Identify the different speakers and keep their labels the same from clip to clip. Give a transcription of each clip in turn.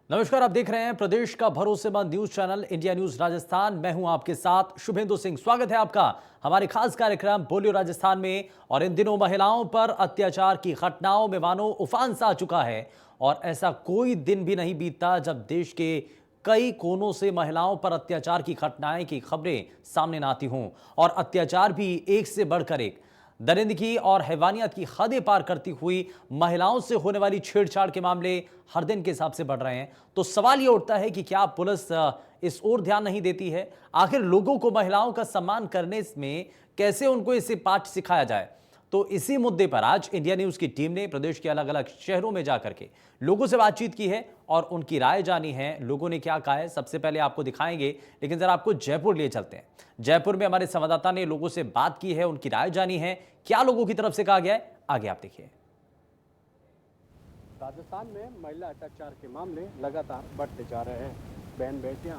Speaker 1: नमस्कार, आप देख रहे हैं प्रदेश का भरोसेमंद news channel India news Rajasthan. मैं हूं आपके साथ शुभेंदु सिंह। स्वागत है आपका हमारे खास कार्यक्रम बोलियो राजस्थान में। और इन दिनों महिलाओं पर अत्याचार की घटनाओं में मानो उफान सा आ चुका है। और ऐसा कोई दिन भी नहीं बीतता जब देश के कई कोनों से महिलाओं पर अत्याचार की घटनाएं की खबरें सामने न आती हों। और अत्याचार भी एक से बढ़कर एक, दरिंदगी और हैवानियत की हदें पार करती हुई महिलाओं से होने वाली छेड़छाड़ के मामले हर दिन के हिसाब से बढ़ रहे हैं। तो सवाल यह उठता है कि क्या पुलिस इस ओर ध्यान नहीं देती है? आखिर लोगों को महिलाओं का सम्मान करने में कैसे उनको इसे पाठ सिखाया जाए? तो इसी मुद्दे पर आज इंडिया न्यूज की टीम ने प्रदेश के अलग अलग शहरों में जाकर के लोगों से बातचीत की है और उनकी राय जानी है। लोगों ने क्या कहा है सबसे पहले आपको दिखाएंगे, लेकिन जरा आपको जयपुर लिए चलते हैं। जयपुर में हमारे संवाददाता ने लोगों से बात की है, उनकी राय जानी है, क्या लोगों की तरफ से कहा गया है, आगे आप देखिए।
Speaker 2: राजस्थान में महिला अत्याचार के मामले लगातार बढ़ते जा रहे हैं। बहन बेटियां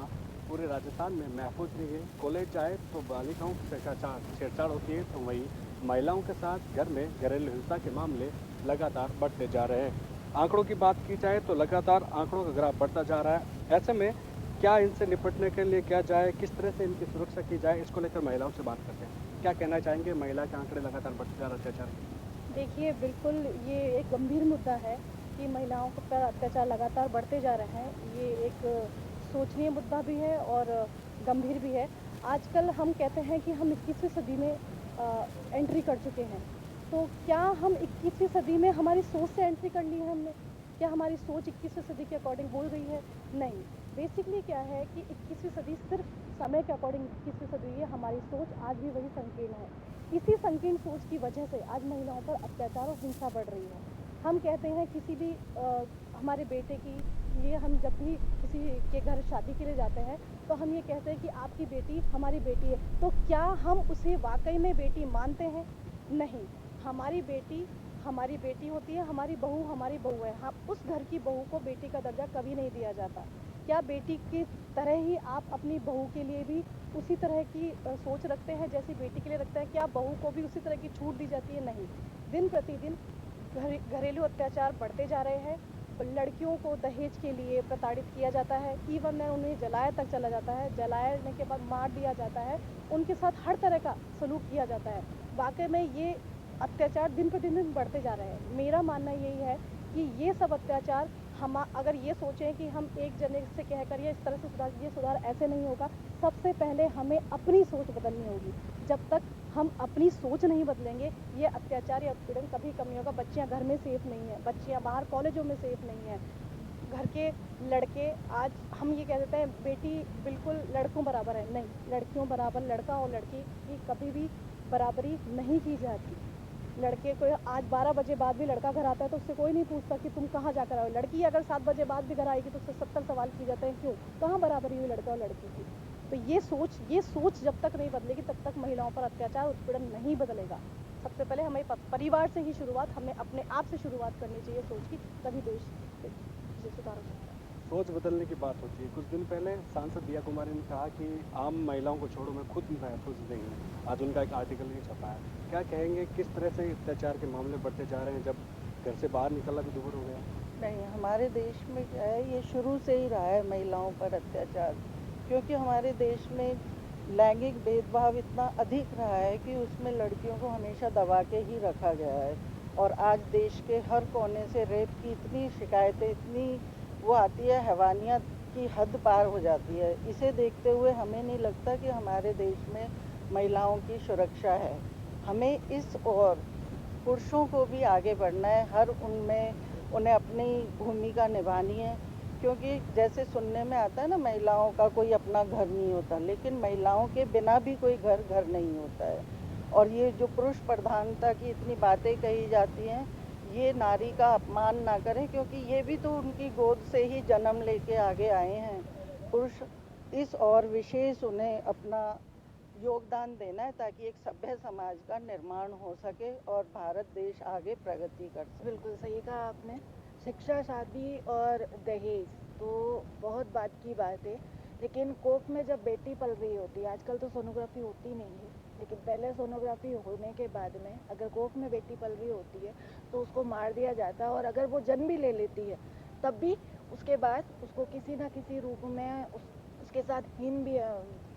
Speaker 2: पूरे राजस्थान में महफूज नहीं है। कॉलेज जाए तो बालिकाओं की छेड़छाड़ होती है, तो वहीं महिलाओं के साथ घर में घरेलू हिंसा के मामले लगातार बढ़ते जा रहे हैं। आंकड़ों की बात की जाए तो लगातार आंकड़ों का ग्राफ बढ़ता जा रहा है। ऐसे में क्या इनसे निपटने के लिए क्या जाए, किस तरह से इनकी सुरक्षा की जाए, इसको लेकर महिलाओं से बात करते हैं। क्या कहना चाहेंगे? महिला के आंकड़े लगातार बढ़ते जा रहे अत्याचार।
Speaker 3: देखिए, बिल्कुल ये एक गंभीर मुद्दा है कि महिलाओं पर अत्याचार लगातार बढ़ते जा रहे हैं। ये एक सोचनीय मुद्दा भी है और गंभीर भी है। आजकल हम कहते हैं कि हम 21वीं सदी में एंट्री कर चुके हैं। तो क्या हम 21वीं सदी में हमारी सोच से एंट्री कर ली है हमने? क्या हमारी सोच 21वीं सदी के अकॉर्डिंग बोल रही है? नहीं। बेसिकली क्या है कि 21वीं सदी सिर्फ समय के अकॉर्डिंग 21वीं सदी है, हमारी सोच आज भी वही संकीर्ण है। इसी संकीर्ण सोच की वजह से आज महिलाओं पर अत्याचार और हिंसा बढ़ रही है। हम कहते हैं किसी भी हमारे बेटे की लिए, हम जब भी किसी के घर शादी के लिए जाते हैं तो हम ये कहते हैं कि आपकी बेटी हमारी बेटी है। तो क्या हम उसे वाकई में बेटी मानते हैं? नहीं। हमारी बेटी होती है, हमारी बहू हमारी बहू है। हम उस घर की बहू को बेटी का दर्जा कभी नहीं दिया जाता। क्या बेटी की तरह ही आप अपनी बहू के लिए भी उसी तरह की सोच रखते हैं जैसी बेटी के लिए रखते हैं? क्या बहू को भी उसी तरह की छूट दी जाती है? नहीं। दिन प्रतिदिन घरेलू अत्याचार बढ़ते जा रहे हैं। लड़कियों को दहेज के लिए प्रताड़ित किया जाता है, इवन उन्हें जलाया तक चला जाता है। जलाने के बाद मार दिया जाता है। उनके साथ हर तरह का सलूक किया जाता है। वाकई में ये अत्याचार दिन प्रतिदिन बढ़ते जा रहे हैं। मेरा मानना यही है कि ये सब अत्याचार हम अगर ये सोचें कि हम एक जने से कहकर या इस तरह से सुधार ऐसे नहीं होगा। सबसे पहले हमें अपनी सोच बदलनी होगी। जब तक हम अपनी सोच नहीं बदलेंगे, ये अत्याचार या उत्पीड़न कभी कम नहीं होगा। बच्चियां घर में सेफ नहीं हैं, बच्चियां बाहर कॉलेजों में सेफ नहीं हैं। घर के लड़के, आज हम ये कह देते हैं बेटी बिल्कुल लड़कों बराबर है। नहीं, लड़कियों बराबर लड़का और लड़की की कभी भी बराबरी नहीं की जाती। लड़के को आज 12 बजे बाद भी लड़का घर आता है तो उससे कोई नहीं पूछता कि तुम कहाँ जाकर आओ। लड़की अगर 7 बजे बाद भी घर आएगी तो उससे 70 सवाल किए जाते हैं, क्यों, कहाँ बराबरी हुई लड़का और लड़की की। तो ये सोच जब तक नहीं बदलेगी तब तक महिलाओं पर अत्याचार उत्पीड़न नहीं बदलेगा। सबसे पहले हमें परिवार से ही शुरुआत, हमें अपने आप से शुरुआत करनी चाहिए सोच की, तभी देश सुधार हो सकता है।
Speaker 2: सोच बदलने की बात होती है। कुछ दिन पहले सांसद दिया कुमारी ने कहा कि आम महिलाओं को छोड़ो, मैं खुद महफूज नहीं हूँ। आज उनका एक आर्टिकल भी छपा है। क्या कहेंगे, किस तरह से अत्याचार के मामले बढ़ते जा रहे हैं जब घर से बाहर निकलना भी दूर हो गया?
Speaker 4: नहीं, हमारे देश में क्या है, ये शुरू से ही रहा है महिलाओं पर अत्याचार। क्योंकि हमारे देश में लैंगिक भेदभाव इतना अधिक रहा है कि उसमें लड़कियों को हमेशा दबा के ही रखा गया है। और आज देश के हर कोने से रेप की इतनी शिकायतें, इतनी वो आती है, हैवानियत की हद पार हो जाती है। इसे देखते हुए हमें नहीं लगता कि हमारे देश में महिलाओं की सुरक्षा है। हमें इस और पुरुषों को भी आगे बढ़ना है, हर उनमें उन्हें अपनी भूमिका निभानी है। क्योंकि जैसे सुनने में आता है ना, महिलाओं का कोई अपना घर नहीं होता, लेकिन महिलाओं के बिना भी कोई घर नहीं होता है। और ये जो पुरुष प्रधानता की इतनी बातें कही जाती हैं, ये नारी का अपमान ना करें, क्योंकि ये भी तो उनकी गोद से ही जन्म लेके आगे आए हैं। पुरुष इस और विशेष उन्हें अपना योगदान देना है ताकि एक सभ्य समाज का निर्माण हो सके और भारत देश आगे प्रगति कर सके।
Speaker 3: बिल्कुल सही कहा आपने। शिक्षा, शादी और दहेज तो बहुत बात की बात है, लेकिन कोख में जब बेटी पल रही होती है, आजकल तो सोनोग्राफी होती नहीं है, लेकिन पहले सोनोग्राफी होने के बाद में अगर कोख में बेटी पल रही होती है तो उसको मार दिया जाता है। और अगर वो जन्म भी ले लेती है तब भी उसके बाद उसको किसी ना किसी रूप में उसके साथ हीन भी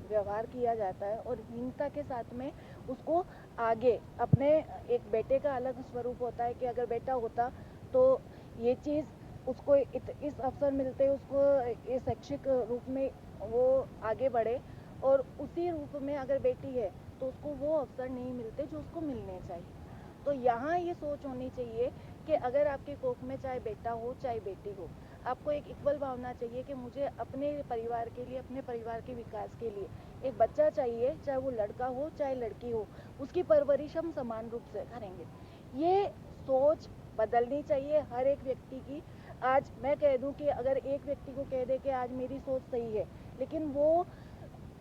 Speaker 3: व्यवहार किया जाता है, और हीनता के साथ में उसको आगे अपने एक बेटे का अलग स्वरूप होता है कि अगर बेटा होता तो ये चीज़ उसको इस अवसर मिलते उसको इस शैक्षिक रूप में वो आगे बढ़े, और उसी रूप में अगर बेटी है तो उसको वो अवसर नहीं मिलते जो उसको मिलने चाहिए। तो यहाँ ये सोच होनी चाहिए कि अगर आपके कोख में चाहे बेटा हो चाहे बेटी हो, आपको एक इक्वल भावना चाहिए कि मुझे अपने परिवार के लिए, अपने परिवार के विकास के लिए एक बच्चा चाहिए, चाहे वो लड़का हो चाहे लड़की हो, उसकी परवरिश हम समान रूप से करेंगे। ये सोच बदलनी चाहिए हर एक व्यक्ति की। आज मैं कह दूं कि अगर एक व्यक्ति को कह दे कि आज मेरी सोच सही है, लेकिन वो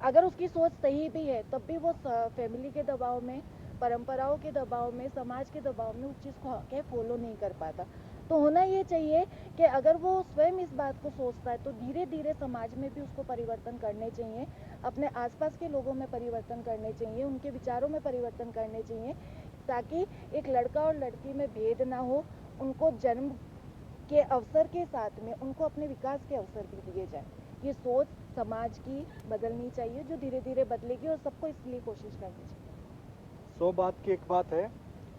Speaker 3: अगर उसकी सोच सही भी है तब भी वो फैमिली के दबाव में, परंपराओं के दबाव में, समाज के दबाव में उस चीज़ को आके फॉलो नहीं कर पाता। तो होना ये चाहिए कि अगर वो स्वयं इस बात को सोचता है तो धीरे धीरे समाज में भी उसको परिवर्तन करने चाहिए, अपने आसपास के लोगों में परिवर्तन करने चाहिए, उनके विचारों में परिवर्तन करने चाहिए, ताकि एक लड़का और लड़की में भेद ना हो, उनको जन्म के अवसर के साथ में उनको अपने विकास के अवसर भी दिए जाए। ये सोच समाज की बदलनी चाहिए, जो धीरे धीरे बदलेगी, और सबको इसलिए कोशिश करनी चाहिए।
Speaker 2: 100 बात की एक बात है,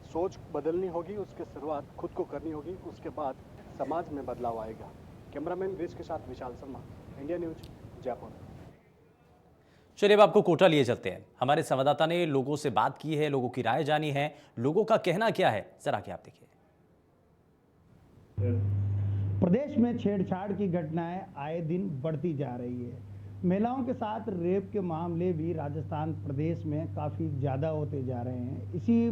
Speaker 2: सोच बदलनी होगी, उसकी शुरुआत खुद को करनी होगी, उसके बाद समाज में बदलाव आएगा। कैमरामैन ब्रिज के साथ विशाल शर्मा, इंडिया न्यूज, जयपुर।
Speaker 1: चलिए अब आपको कोटा लिए चलते हैं। हमारे संवाददाता ने लोगों से बात की है, लोगों की राय जानी है, लोगों का कहना क्या है, जरा कि आप देखिए।
Speaker 5: प्रदेश में छेड़छाड़ की घटनाएं आए दिन बढ़ती जा रही है। महिलाओं के साथ रेप के मामले भी राजस्थान प्रदेश में काफ़ी ज़्यादा होते जा रहे हैं। इसी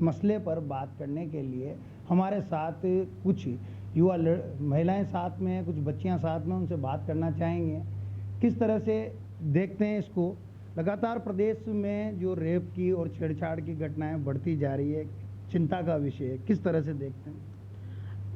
Speaker 5: मसले पर बात करने के लिए हमारे साथ कुछ युवा महिलाएं साथ में, कुछ बच्चियां साथ में, उनसे बात करना चाहेंगे किस तरह से देखते हैं इसको। लगातार प्रदेश में जो रेप की और छेड़छाड़ की घटनाएं बढ़ती जा रही है, चिंता का विषय है, किस तरह से देखते हैं?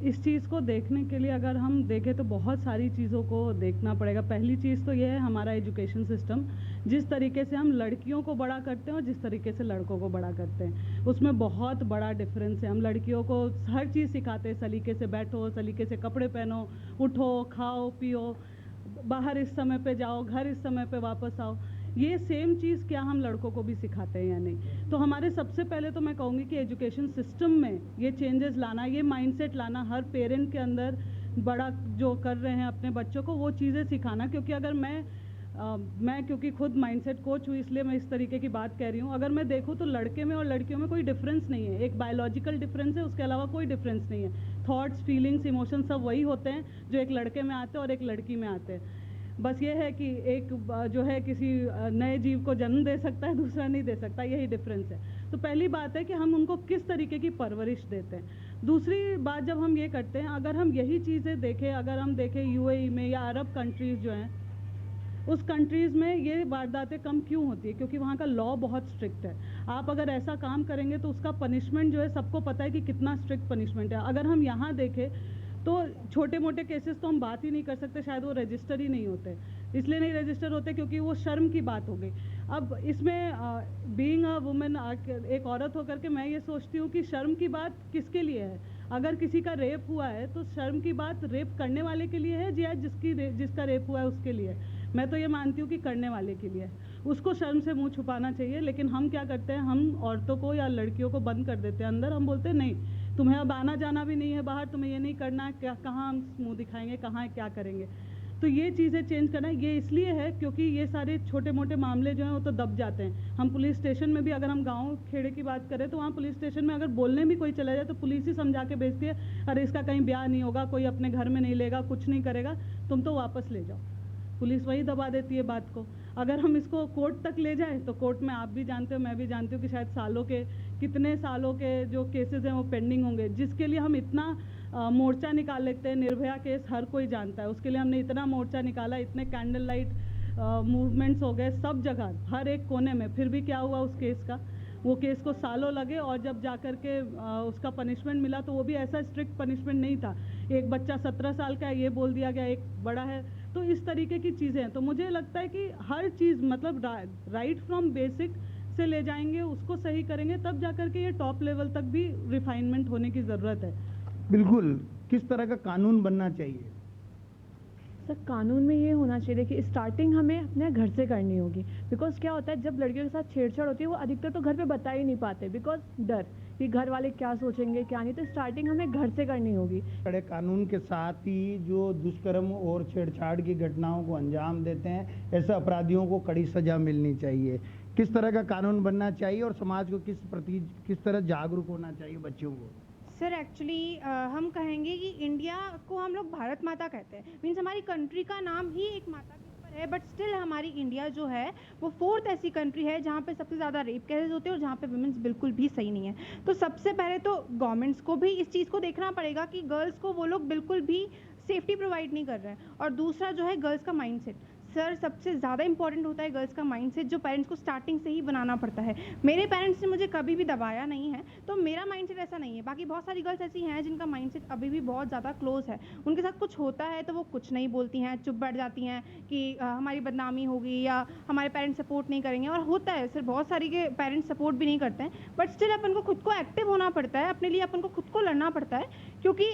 Speaker 6: इस चीज़ को देखने के लिए अगर हम देखें तो बहुत सारी चीज़ों को देखना पड़ेगा। पहली चीज़ तो ये है हमारा एजुकेशन सिस्टम, जिस तरीके से हम लड़कियों को बड़ा करते हैं और जिस तरीके से लड़कों को बड़ा करते हैं, उसमें बहुत बड़ा डिफरेंस है। हम लड़कियों को हर चीज़ सिखाते हैं, सलीके से बैठो, सलीके से कपड़े पहनो, उठो, खाओ पियो, बाहर इस समय पे जाओ, घर इस समय पे वापस आओ। ये सेम चीज़ क्या हम लड़कों को भी सिखाते हैं या नहीं? तो हमारे सबसे पहले तो मैं कहूँगी कि एजुकेशन सिस्टम में ये चेंजेस लाना, ये माइंडसेट लाना, हर पेरेंट के अंदर बड़ा जो कर रहे हैं अपने बच्चों को वो चीज़ें सिखाना। क्योंकि अगर मैं क्योंकि खुद माइंडसेट कोच हूँ, इसलिए मैं इस तरीके की बात कह रही हूँ। अगर मैं देखूँ तो लड़के में और लड़कियों में कोई डिफरेंस नहीं है। एक बायोलॉजिकल डिफरेंस है, उसके अलावा कोई डिफरेंस नहीं है। थॉट्स, फीलिंग्स, इमोशंस सब वही होते हैं जो एक लड़के में आते हैं और एक लड़की में आते हैं। बस ये है कि एक जो है किसी नए जीव को जन्म दे सकता है, दूसरा नहीं दे सकता, यही डिफरेंस है। तो पहली बात है कि हम उनको किस तरीके की परवरिश देते हैं। दूसरी बात जब हम ये करते हैं, अगर हम यही चीज़ें देखें, अगर हम देखें यूएई में या अरब कंट्रीज़ जो हैं, उस कंट्रीज़ में ये वारदातें कम क्यों होती है? क्योंकि वहाँ का लॉ बहुत स्ट्रिक्ट है। आप अगर ऐसा काम करेंगे तो उसका पनिशमेंट जो है सबको पता है कि कितना स्ट्रिक्ट पनिशमेंट है। अगर हम यहाँ देखें तो छोटे मोटे केसेस तो हम बात ही नहीं कर सकते, शायद वो रजिस्टर ही नहीं होते। इसलिए नहीं रजिस्टर होते क्योंकि वो शर्म की बात हो गई। अब इसमें बीइंग अ वुमेन, एक औरत होकर के मैं ये सोचती हूँ कि शर्म की बात किसके लिए है? अगर किसी का रेप हुआ है तो शर्म की बात रेप करने वाले के लिए है या जिसका रेप हुआ है उसके लिए? मैं तो ये मानती हूँ कि करने वाले के लिए। उसको शर्म से मुंह छुपाना चाहिए। लेकिन हम क्या करते हैं, हम औरतों को या लड़कियों को बंद कर देते हैं अंदर। हम बोलते हैं नहीं, तुम्हें अब आना जाना भी नहीं है बाहर, तुम्हें ये नहीं करना है, क्या कहाँ हम मुंह दिखाएंगे, कहाँ क्या करेंगे? तो ये चीज़ें चेंज करना है। ये इसलिए है क्योंकि ये सारे छोटे मोटे मामले जो हैं वो तो दब जाते हैं। हम पुलिस स्टेशन में भी, अगर हम गांव खेड़े की बात करें तो वहाँ पुलिस स्टेशन में अगर बोलने भी कोई चला जाए तो पुलिस ही समझा के भेजती है, अरे इसका कहीं ब्याह नहीं होगा, कोई अपने घर में नहीं लेगा, कुछ नहीं करेगा, तुम तो वापस ले जाओ। पुलिस वही दबा देती है बात को। अगर हम इसको कोर्ट तक ले जाएं तो कोर्ट में आप भी जानते हो, मैं भी जानती हूँ कि शायद कितने सालों के जो केसेस हैं वो पेंडिंग होंगे, जिसके लिए हम इतना मोर्चा निकाल लेते हैं। निर्भया केस हर कोई जानता है, उसके लिए हमने इतना मोर्चा निकाला, इतने कैंडल लाइट मूवमेंट्स हो गए सब जगह, हर एक कोने में। फिर भी क्या हुआ उस केस का? वो केस को सालों लगे और जब जाकर के उसका पनिशमेंट मिला तो वो भी ऐसा स्ट्रिक्ट पनिशमेंट नहीं था। एक बच्चा 17 साल का है ये बोल दिया गया, एक बड़ा है। तो इस तरीके की चीज़ें हैं। तो मुझे लगता है कि हर चीज़ मतलब राइट फ्रॉम बेसिक से ले जाएंगे, उसको सही करेंगे, तब जाकर के ये टॉप लेवल तक भी रिफाइनमेंट होने की ज़रूरत है।
Speaker 5: बिल्कुल। किस तरह का कानून बनना चाहिए?
Speaker 7: सर कानून में ये होना चाहिए कि स्टार्टिंग हमें अपने घर से करनी होगी। बिकॉज क्या होता है जब लड़कियों के साथ छेड़छाड़ होती है वो अधिकतर तो घर पे बता ही नहीं पाते, बिकॉज डर कि घर वाले क्या सोचेंगे क्या नहीं। तो स्टार्टिंग हमें घर से करनी होगी।
Speaker 5: कड़े कानून के साथ ही जो दुष्कर्म और छेड़छाड़ की घटनाओं को अंजाम देते हैं ऐसे अपराधियों को कड़ी सजा मिलनी चाहिए। किस तरह का कानून बनना चाहिए और समाज को किस तरह जागरूक होना चाहिए बच्चों को?
Speaker 8: सर एक्चुअली हम कहेंगे कि इंडिया को हम लोग भारत माता कहते हैं, मीन्स हमारी कंट्री का नाम ही एक माता के ऊपर है, बट स्टिल हमारी इंडिया जो है वो 4th ऐसी कंट्री है जहाँ पे सबसे ज़्यादा रेप केसेस होते हैं और जहाँ पे वुमेन्स बिल्कुल भी सही नहीं है। तो सबसे पहले तो गवर्नमेंट्स को भी इस चीज़ को देखना पड़ेगा कि गर्ल्स को वो लोग बिल्कुल भी सेफ्टी प्रोवाइड नहीं कर रहे हैं। और दूसरा जो है गर्ल्स का माइंडसेट, सर सबसे ज़्यादा इंपॉर्टेंट होता है गर्ल्स का माइंडसेट, जो पेरेंट्स को स्टार्टिंग से ही बनाना पड़ता है। मेरे पेरेंट्स ने मुझे कभी भी दबाया नहीं है, तो मेरा माइंडसेट ऐसा नहीं है। बाकी बहुत सारी गर्ल्स ऐसी हैं जिनका माइंडसेट अभी भी बहुत ज़्यादा क्लोज है, उनके साथ कुछ होता है तो वो कुछ नहीं बोलती हैं, चुप बैठ जाती हैं कि हमारी बदनामी होगी या हमारे पेरेंट्स सपोर्ट नहीं करेंगे। और होता है सर बहुत सारी के पेरेंट्स सपोर्ट भी नहीं करते हैं, बट स्टिल अपन को खुद को एक्टिव होना पड़ता है, अपने लिए अपन को खुद को लड़ना पड़ता है, क्योंकि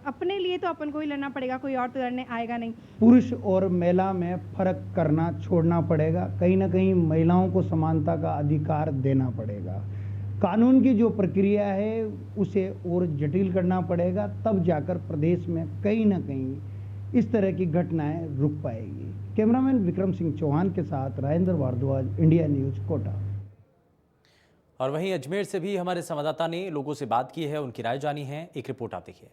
Speaker 8: अपने लिए तो अपन को ही लड़ना पड़ेगा, कोई और तो लड़ने आएगा नहीं।
Speaker 5: पुरुष और महिला में फर्क करना छोड़ना पड़ेगा, कहीं ना कहीं महिलाओं को समानता का अधिकार देना पड़ेगा। कानून की जो प्रक्रिया है उसे और जटिल करना पड़ेगा, तब जाकर प्रदेश में कहीं ना कहीं इस तरह की घटनाएं रुक पाएगी। कैमरामैन विक्रम सिंह चौहान के साथ राजेंद्र भारद्वाज, इंडिया न्यूज, कोटा।
Speaker 1: और वहीं अजमेर से भी हमारे संवाददाता ने लोगों से बात की है, उनकी राय जानी है। एक रिपोर्ट आप देखिए।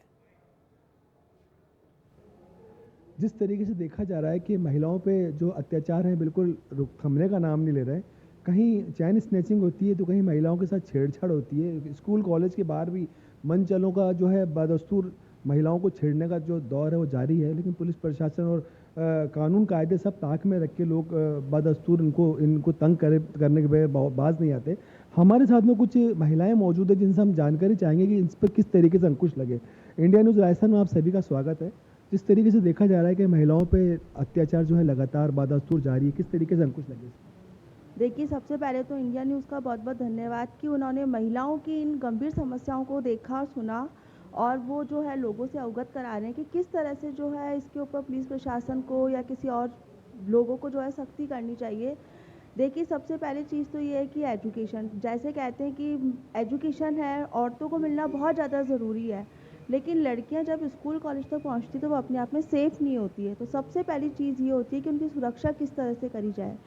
Speaker 9: जिस तरीके से देखा जा रहा है कि महिलाओं पे जो अत्याचार है बिल्कुल थमने का नाम नहीं ले रहे। कहीं चैन स्नैचिंग होती है तो कहीं महिलाओं के साथ छेड़छाड़ होती है। स्कूल कॉलेज के बाहर भी मनचलों का जो है बदस्तूर महिलाओं को छेड़ने का जो दौर है वो जारी है, लेकिन पुलिस प्रशासन और कानून कायदे सब ताक में रख के लोग बदस्तूर इनको तंग करने के बगैर बाज नहीं आते। हमारे साथ में कुछ महिलाएं मौजूद है जिनसे हम जानकारी चाहेंगे कि इन पर किस तरीके से अंकुश लगे। इंडिया न्यूज़ राजस्थान में आप सभी का स्वागत है। जिस तरीके से देखा जा रहा है कि महिलाओं पे अत्याचार जो है लगातार बदस्तूर जारी है, किस तरीके से अंकुश लगे?
Speaker 10: देखिए, सबसे पहले तो इंडिया न्यूज़ का बहुत बहुत धन्यवाद कि उन्होंने महिलाओं की इन गंभीर समस्याओं को देखा, सुना और वो जो है लोगों से अवगत करा रहे हैं कि किस तरह से जो है इसके ऊपर पुलिस प्रशासन को या किसी और लोगों को जो है सख्ती करनी चाहिए। देखिए, सबसे पहली चीज़ तो ये है कि एजुकेशन, जैसे कहते हैं कि एजुकेशन है, औरतों को मिलना बहुत ज़्यादा ज़रूरी है, लेकिन लड़कियां जब स्कूल कॉलेज तक पहुंचती तो वो अपने आप में सेफ़ नहीं होती है। तो सबसे पहली चीज़ ये होती है कि उनकी सुरक्षा किस तरह से करी जाए।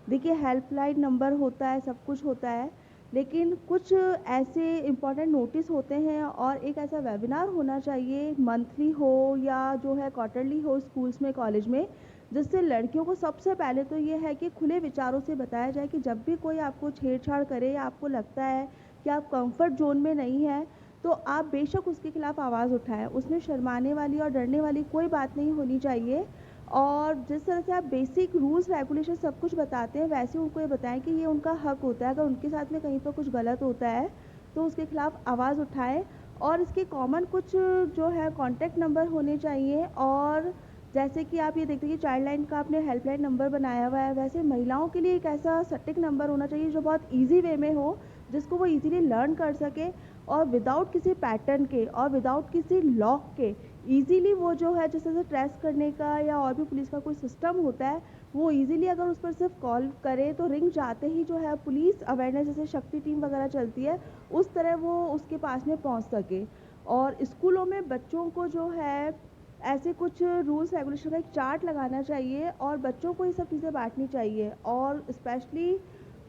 Speaker 10: देखिए, हेल्पलाइन नंबर होता है, सब कुछ होता है, लेकिन कुछ ऐसे इम्पॉर्टेंट नोटिस होते हैं और एक ऐसा वेबिनार होना चाहिए, मंथली हो या जो है क्वार्टरली हो स्कूल्स में, कॉलेज में, जिससे लड़कियों को सबसे पहले तो ये है कि खुले विचारों से बताया जाए कि जब भी कोई आपको छेड़छाड़ करे या आपको लगता है कि आप कंफर्ट जोन में नहीं है तो आप बेशक उसके खिलाफ आवाज़ उठाएं। उसमें शर्माने वाली और डरने वाली कोई बात नहीं होनी चाहिए। और जिस तरह से आप बेसिक रूल्स रेगुलेशन सब कुछ बताते हैं, वैसे उनको ये बताएं कि ये उनका हक होता है। अगर उनके साथ में कहीं पर कुछ गलत होता है तो उसके खिलाफ आवाज़ उठाएं। और इसके कॉमन कुछ जो है कॉन्टैक्ट नंबर होने चाहिए। और जैसे कि आप ये देखते हैं कि चाइल्ड लाइन का आपने हेल्पलाइन नंबर बनाया हुआ है, वैसे महिलाओं के लिए एक ऐसा सटीक नंबर होना चाहिए जो बहुत ईजी वे में हो, जिसको वो इजीली लर्न कर सके और विदाउट किसी पैटर्न के और विदाउट किसी लॉक के इजीली वो जो है जिस तरह से ट्रेस करने का या और भी पुलिस का कोई सिस्टम होता है, वो इजीली अगर उस पर सिर्फ कॉल करे तो रिंग जाते ही जो है पुलिस अवेयरनेस, जैसे शक्ति टीम वगैरह चलती है, उस तरह वो उसके पास में पहुंच सके। और स्कूलों में बच्चों को जो है ऐसे कुछ रूल्स रेगुलेशन का एक चार्ट लगाना चाहिए और बच्चों को ये सब चीज़ें बांटनी चाहिए। और स्पेशली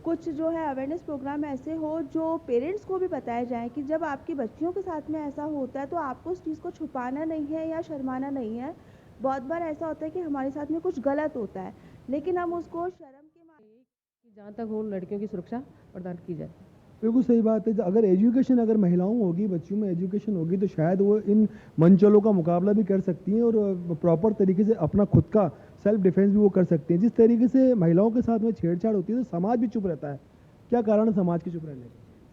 Speaker 10: कुछ जो है अवेयरनेस प्रोग्राम ऐसे हो जो पेरेंट्स को भी बताए जाएं कि जब आपकी बच्चियों के साथ में ऐसा होता है तो आपको उस चीज़ को छुपाना नहीं है या शर्माना नहीं है। बहुत बार ऐसा होता है कि हमारे साथ में कुछ गलत होता है, लेकिन हम उसको शर्म के मारे
Speaker 11: जहाँ तक हो लड़कियों की सुरक्षा प्रदान की जाए।
Speaker 9: बिल्कुल सही बात है। अगर एजुकेशन अगर महिलाओं होगी, बच्चियों में एजुकेशन होगी तो शायद वो इन मंचलों का मुकाबला भी कर सकती हैं और प्रॉपर तरीके से अपना खुद का सेल्फ डिफेंस भी वो कर सकती हैं। जिस तरीके से महिलाओं के साथ में छेड़छाड़ होती है तो समाज भी चुप रहता है। क्या कारण है समाज के चुप रहने का?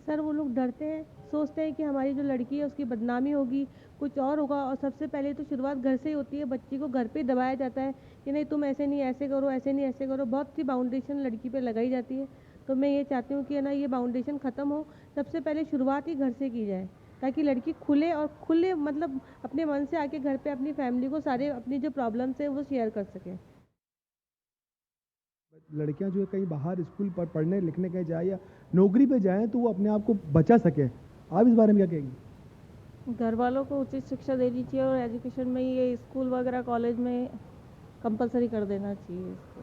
Speaker 11: सर वो लोग डरते हैं, सोचते हैं कि हमारी जो लड़की है उसकी बदनामी होगी, कुछ और होगा। और सबसे पहले तो शुरुआत घर से ही होती है। बच्ची को घर पे दबाया जाता है कि नहीं तुम ऐसे नहीं ऐसे करो, ऐसे नहीं ऐसे करो। बहुत सी बाउंडेशन लड़की पे लगाई जाती है। तो मैं ये चाहती हूँ कि ना ये बाउंडेशन ख़त्म हो। सबसे पहले शुरुआत ही घर से की जाए। ताकि लड़की खुले और खुले मतलब अपने मन से आके घर पे अपनी फैमिली को सारे अपनी जो प्रॉब्लम्स है वो शेयर कर सके।
Speaker 9: लड़कियां जो है कहीं बाहर स्कूल पर पढ़ने लिखने कहीं जाए या नौकरी पे जाएं तो वो अपने आप को बचा सकें, आप इस बारे में क्या कहेंगे?
Speaker 11: घर वालों को उचित शिक्षा देनी चाहिए और एजुकेशन में ये स्कूल वगैरह कॉलेज में कंपलसरी कर देना चाहिए इसको।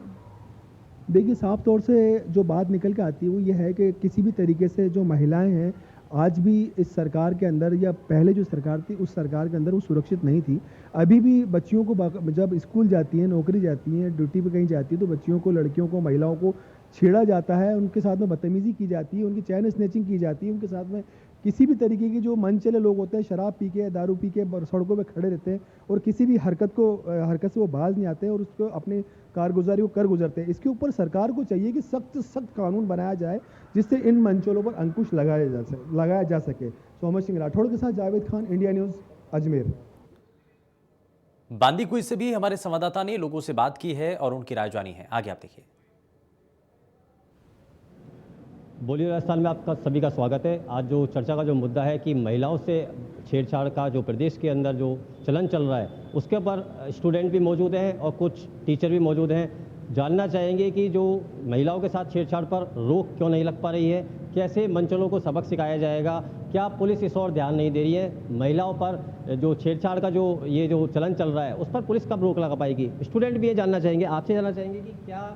Speaker 9: देखिए, साफ तौर से जो बात निकल के आती है वो ये है कि किसी भी तरीके से जो महिलाएं हैं आज भी इस सरकार के अंदर या पहले जो सरकार थी उस सरकार के अंदर वो सुरक्षित नहीं थी। अभी भी बच्चियों को जब स्कूल जाती हैं, नौकरी जाती हैं, ड्यूटी पे कहीं जाती है तो बच्चियों को, लड़कियों को, महिलाओं को छेड़ा जाता है, उनके साथ में बदतमीजी की जाती है, उनकी चैन स्नैचिंग की जाती है, उनके साथ में किसी भी तरीके की जो मनचले लोग होते हैं शराब पी के, दारू पी के सड़कों पे खड़े रहते हैं और किसी भी हरकत से वो बाज नहीं आते और उसको अपनी कारगुजारी को कर गुजरते हैं। इसके ऊपर सरकार को चाहिए कि सख्त कानून बनाया जाए जिससे इन मंचों पर अंकुश लगाया जा सके। सोमन सिंह राठौड़ के साथ जावेद खान, इंडिया न्यूज़, अजमेर।
Speaker 1: बांदीकुई से भी हमारे संवाददाता ने लोगों से बात की है और उनकी राय जानी है, आगे आप देखिए।
Speaker 12: बोलियो राजस्थान में आपका सभी का स्वागत है। आज जो चर्चा का जो मुद्दा है कि महिलाओं से छेड़छाड़ का जो प्रदेश के अंदर जो चलन चल रहा है उसके ऊपर स्टूडेंट भी मौजूद हैं और कुछ टीचर भी मौजूद हैं। जानना चाहेंगे कि जो महिलाओं के साथ छेड़छाड़ पर रोक क्यों नहीं लग पा रही है, कैसे मंचलों को सबक सिखाया जाएगा, क्या पुलिस इस ओर ध्यान नहीं दे रही है, महिलाओं पर जो छेड़छाड़ का ये जो चलन चल रहा है उस पर पुलिस कब रोक लगा पाएगी। स्टूडेंट भी ये जानना चाहेंगे, आपसे जानना चाहेंगे कि क्या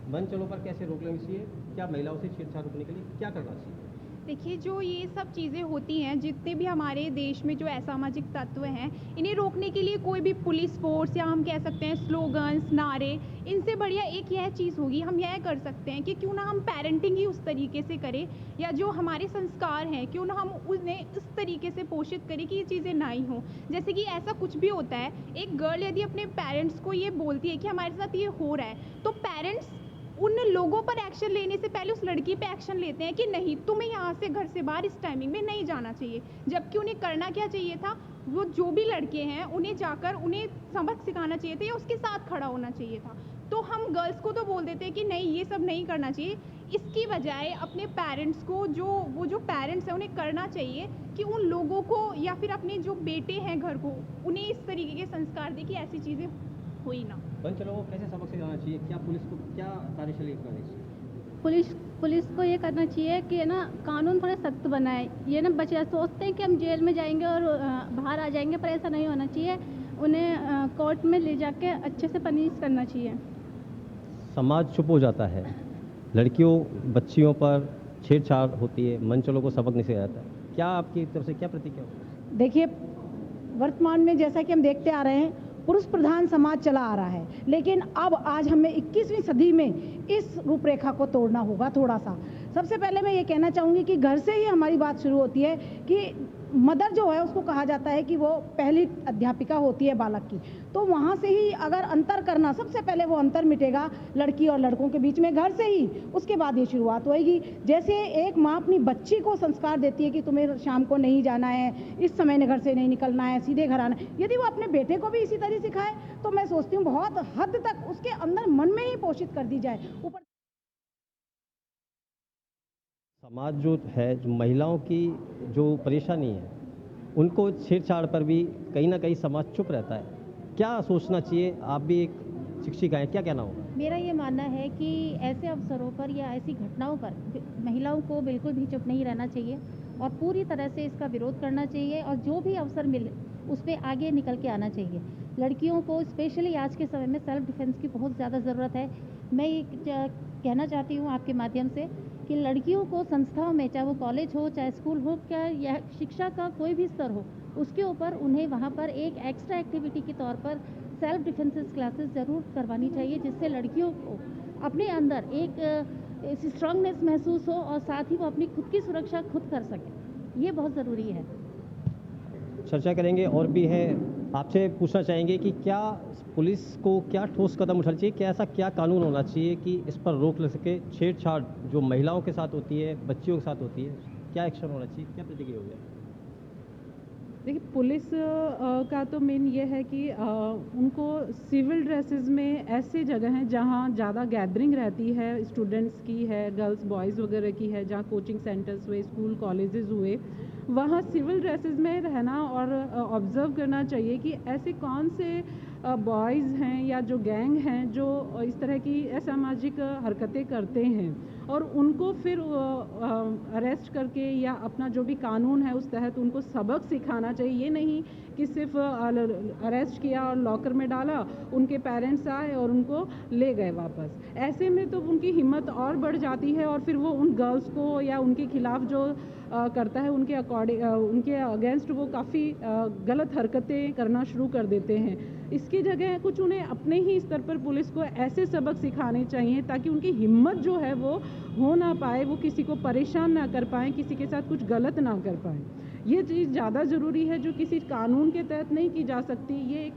Speaker 12: मंचलों पर कैसे रोक लगनी चाहिए, क्या महिलाओं से छेड़छाड़ रोकने के लिए क्या करना चाहिए।
Speaker 8: देखिए, जो ये सब चीज़ें होती हैं, जितने भी हमारे देश में जो असामाजिक तत्व हैं, इन्हें रोकने के लिए कोई भी पुलिस फोर्स या हम कह सकते हैं स्लोगन्स, नारे, इनसे बढ़िया एक यह चीज़ होगी, हम यह कर सकते हैं कि क्यों ना हम पेरेंटिंग ही उस तरीके से करें या जो हमारे संस्कार हैं क्यों ना हम उन्हें इस तरीके से पोषित करें कि ये चीज़ें ना ही हों। जैसे कि ऐसा कुछ भी होता है, एक गर्ल यदि अपने पेरेंट्स को ये बोलती है कि हमारे साथ ये हो रहा है, तो पेरेंट्स उन लोगों पर एक्शन लेने से पहले उस लड़की पे एक्शन लेते हैं कि नहीं, तुम्हें यहाँ से घर से बाहर इस टाइमिंग में नहीं जाना चाहिए। जबकि उन्हें करना क्या चाहिए था, वो जो भी लड़के हैं उन्हें जाकर उन्हें सबक सिखाना चाहिए था या उसके साथ खड़ा होना चाहिए था। तो हम गर्ल्स को तो बोल देते हैं कि नहीं, ये सब नहीं करना चाहिए। इसकी बजाय अपने पेरेंट्स को, जो पेरेंट्स हैं उन्हें करना चाहिए कि उन लोगों को या फिर अपने जो बेटे हैं घर को, उन्हें इस तरीके के संस्कार दें कि ऐसी चीज़ें हुई ना।
Speaker 12: चलो, कैसे सबक सिखाना चाहिए, क्या पुलिस को क्या कार्यशैली करनी
Speaker 13: चाहिए? पुलिस को ये करना चाहिए कि ना कानून थोड़े सख्त बनाए। ये ना बच्चे सोचते हैं कि हम जेल में जाएंगे और बाहर आ जाएंगे, पर ऐसा नहीं होना चाहिए। उन्हें कोर्ट में ले जाके अच्छे से पनिश करना चाहिए।
Speaker 12: समाज चुप हो जाता है, लड़कियों बच्चियों पर छेड़छाड़ होती है, मंचलों को सबक नहीं सिखाया जाता, क्या आपकी तरफ से क्या प्रतिक्रिया होगी?
Speaker 14: देखिए, वर्तमान में जैसा कि हम देखते आ रहे हैं, पुरुष प्रधान समाज चला आ रहा है, लेकिन अब आज हमें 21वीं सदी में इस रूपरेखा को तोड़ना होगा थोड़ा सा। सबसे पहले मैं ये कहना चाहूँगी कि घर से ही हमारी बात शुरू होती है कि मदर जो है उसको कहा जाता है कि वो पहली अध्यापिका होती है बालक की, तो वहाँ से ही अगर अंतर करना, सबसे पहले वो अंतर मिटेगा लड़की और लड़कों के बीच में घर से ही, उसके बाद ये शुरुआत होएगी। जैसे एक माँ अपनी बच्ची को संस्कार देती है कि तुम्हें शाम को नहीं जाना है, इस समय घर से नहीं निकलना है, सीधे घर आना है, यदि वो अपने बेटे को भी इसी तरह सिखाए तो मैं सोचती हूँ बहुत हद तक उसके अंदर मन में ही पोषित कर दी जाए। ऊपर
Speaker 12: समाज जो है, जो महिलाओं की जो परेशानी है, उनको छेड़छाड़ पर भी कहीं ना कहीं समाज चुप रहता है, क्या सोचना चाहिए? आप भी एक शिक्षिका हैं, क्या कहना होगा?
Speaker 13: मेरा ये मानना है कि ऐसे अवसरों पर या ऐसी घटनाओं पर महिलाओं को बिल्कुल भी चुप नहीं रहना चाहिए और पूरी तरह से इसका विरोध करना चाहिए और जो भी अवसर मिले उस पर आगे निकल के आना चाहिए। लड़कियों को स्पेशली आज के समय में सेल्फ डिफेंस की बहुत ज़्यादा ज़रूरत है। मैं ये कहना चाहती हूँ आपके माध्यम से कि लड़कियों को संस्थाओं में, चाहे वो कॉलेज हो, चाहे स्कूल हो, क्या यह शिक्षा का कोई भी स्तर हो, उसके ऊपर उन्हें वहाँ पर एक एक्स्ट्रा एक्टिविटी के तौर पर सेल्फ डिफेंसेस क्लासेस ज़रूर करवानी चाहिए, जिससे लड़कियों को अपने अंदर एक स्ट्रांगनेस महसूस हो और साथ ही वो अपनी खुद की सुरक्षा खुद कर सकें। ये बहुत ज़रूरी है।
Speaker 12: चर्चा करेंगे और भी है, आपसे पूछना चाहेंगे कि क्या पुलिस को क्या ठोस कदम उठाना चाहिए, क्या ऐसा क्या कानून होना चाहिए कि इस पर रोक लग सके? छेड़छाड़ जो महिलाओं के साथ होती है, बच्चियों के साथ होती है, क्या एक्शन होना चाहिए, क्या प्रतिक्रिया होगी?
Speaker 6: देखिए, पुलिस का तो मेन ये है कि उनको सिविल ड्रेसेस में ऐसे जगह हैं जहाँ ज़्यादा गैदरिंग रहती है, स्टूडेंट्स की है, गर्ल्स बॉयज़ वगैरह की है, जहाँ कोचिंग सेंटर्स हुए, स्कूल कॉलेजेस हुए, वहाँ सिविल ड्रेसेस में रहना और ऑब्ज़र्व करना चाहिए कि ऐसे कौन से बॉयज़ हैं या जो गैंग हैं जो इस तरह की असामाजिक हरकतें करते हैं, और उनको फिर अरेस्ट करके या अपना जो भी कानून है उस तहत उनको सबक सिखाना चाहिए। ये नहीं कि सिर्फ अरेस्ट किया और लॉकर में डाला, उनके पेरेंट्स आए और उनको ले गए वापस। ऐसे में तो उनकी हिम्मत और बढ़ जाती है और फिर वो उन गर्ल्स को या उनके खिलाफ जो करता है उनके अगेंस्ट वो काफ़ी गलत हरकतें करना शुरू कर देते हैं। इसकी जगह कुछ उन्हें अपने ही स्तर पर पुलिस को ऐसे सबक सिखाने चाहिए ताकि उनकी हिम्मत जो है वो हो ना पाए, वो किसी को परेशान ना कर पाएँ, किसी के साथ कुछ गलत ना कर पाएँ। ये चीज़ ज़्यादा ज़रूरी है जो किसी कानून के तहत नहीं की जा सकती। ये एक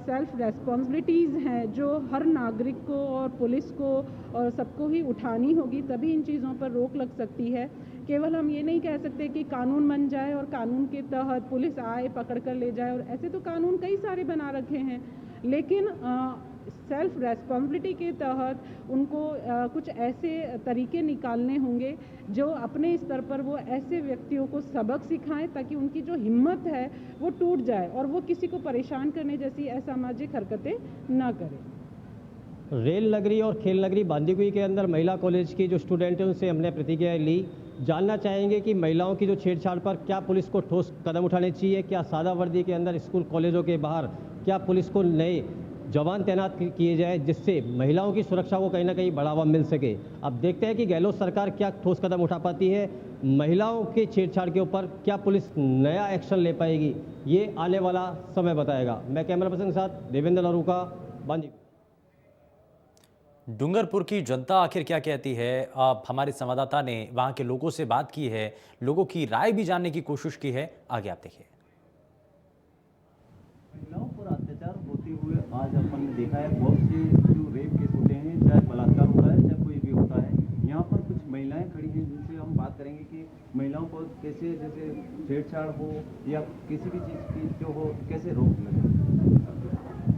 Speaker 6: सेल्फ रेस्पॉन्सिबिलिटीज़ हैं जो हर नागरिक को और पुलिस को और सबको ही उठानी होगी, तभी इन चीज़ों पर रोक लग सकती है। केवल हम ये नहीं कह सकते कि कानून बन जाए और कानून के तहत पुलिस आए पकड़ कर ले जाए, और ऐसे तो कानून कई सारे बना रखे हैं, लेकिन सेल्फ रेस्पॉन्सिबिलिटी के तहत उनको कुछ ऐसे तरीके निकालने होंगे जो अपने स्तर पर वो ऐसे व्यक्तियों को सबक सिखाएं ताकि उनकी जो हिम्मत है वो टूट जाए और वो किसी को परेशान करने जैसी असामाजिक हरकतें ना करें।
Speaker 12: रेल नगरी और खेल नगरी बांदीकुई के अंदर महिला कॉलेज की जो स्टूडेंट हैं उनसे हमने प्रतिक्रिया ली। जानना चाहेंगे कि महिलाओं की जो छेड़छाड़ पर क्या पुलिस को ठोस कदम उठाने चाहिए, क्या सादा वर्दी के अंदर स्कूल कॉलेजों के बाहर क्या पुलिस को नए जवान तैनात किए जाए जिससे महिलाओं की सुरक्षा को कहीं ना कहीं बढ़ावा मिल सके। अब देखते हैं कि गहलोत सरकार क्या ठोस कदम उठा पाती है, महिलाओं के छेड़छाड़ के ऊपर क्या पुलिस नया एक्शन ले पाएगी, ये आने वाला समय बताएगा। मैं कैमरा पर्सन के साथ देवेंद्र लारूका, बांदी।
Speaker 1: डूंगरपुर की जनता आखिर क्या कहती है, अब हमारे संवाददाता ने वहां के लोगों से बात की है, लोगों की राय भी जानने की कोशिश की है। आगे आप देखिए।
Speaker 15: महिलाओं पर अत्याचार होते हुए आज अपन ने देखा है बहुत से जो रेप केस होते हैं, चाहे बलात्कार होता है चाहे कोई भी होता है। यहाँ पर कुछ महिलाएं खड़ी हैं जिनसे हम बात करेंगे कि महिलाओं पर कैसे जैसे छेड़छाड़ हो या किसी भी चीज़ की जो हो कैसे रोक लगे।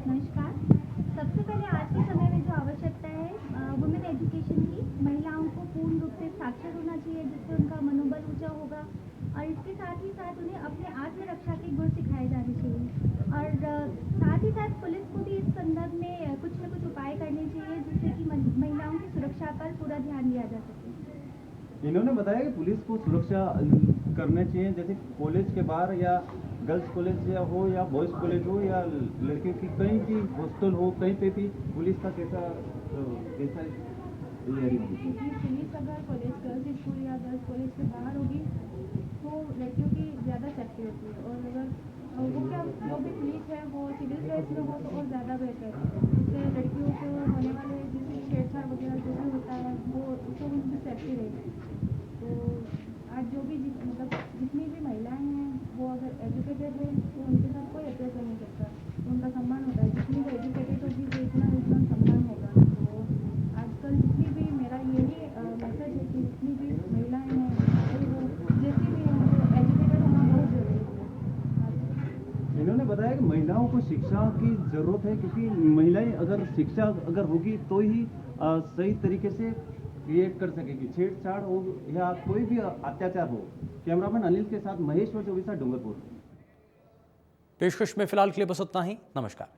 Speaker 16: नमस्कार। सबसे पहले आज के समय में जो आवश्यकता है वुमेन एजुकेशन की, महिलाओं को पूर्ण रूप से साक्षर होना चाहिए जिससे उनका मनोबल ऊंचा होगा, और इसके साथ ही साथ उन्हें अपने आत्मरक्षा के गुण सिखाए जाने चाहिए, और साथ ही साथ पुलिस को भी इस संदर्भ में कुछ न कुछ उपाय करने चाहिए जिससे कि महिलाओं की सुरक्षा पर पूरा ध्यान दिया जा सके।
Speaker 15: इन्होंने बताया कि पुलिस को सुरक्षा करना चाहिए, जैसे कॉलेज के बाहर या गर्ल्स कॉलेज या हो या बॉयज़ कॉलेज हो या लड़कियों की कहीं भी हॉस्टल हो, कहीं पे भी पुलिस का कैसा तैयारी होगी।
Speaker 3: पुलिस अगर कॉलेज गर्ल्स स्कूल या गर्ल्स कॉलेज के बाहर होगी तो लड़कियों की ज़्यादा सेफ्टी होती है, और अगर वो क्या जो भी पुलिस है वो सिविल ड्रेस में हो तो और ज़्यादा बेहतर है। इससे लड़कियों को होने वाले जैसे छेड़छाड़ वगैरह जो भी होता है वो तो उनकी सेफ्टी रहेगी। तो आज जो भी मतलब जितनी भी महिलाएं हैं वो अगर एजुकेटेड है तो उनके साथ कोई अत्याचार नहीं करता, तो उनका सम्मान होता है। जितनी भी एजुकेटेड होगी तो उतना सम्मान होगा। तो आजकल जितनी भी मेरा यही मैसेज है कि जितनी भी महिलाएं हैं वो जैसी भी हैं तो एजुकेटेड होना बहुत ज़रूरी है।
Speaker 15: इन्होंने बताया कि महिलाओं को शिक्षा की ज़रूरत है, क्योंकि महिलाएं अगर शिक्षा अगर होगी तो ही सही तरीके से क्रिएट कर सकेगी, छेड़छाड़ हो या कोई भी अत्याचार हो। कैमरामैन अनिल के साथ महेश्वर चौबीसा, डूंगरपुर।
Speaker 1: पेशकश में फिलहाल के लिए बस उतना ही। नमस्कार।